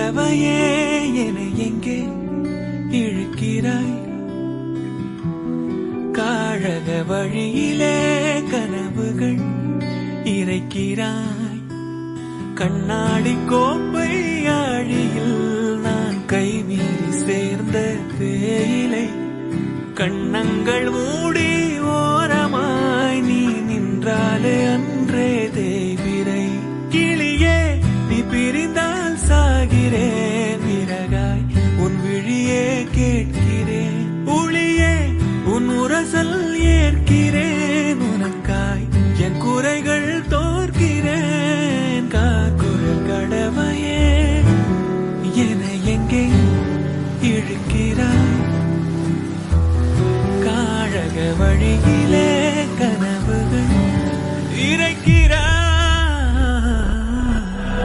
பறவையே என எங்கே இழுக்கிறாய்? காழக வழியிலே கனவுகள் இறைக்கிறாய். கண்ணாடி கோப்பை ஆழியில் நான் கைமீறி சேர்ந்த தேயிலை. கண்ணங்கள் மூடி ஓரமாய் நீ நின்றாலே அன்றே தேவிரை. கிளியே நீ பிரிந்தால் சாகிறேன், விறகாய் உன் விழியே கேட்கிறேன். ஒளியே உன் உரசல் ஏற்கிறேன், உனக்காய் என் குறைகள்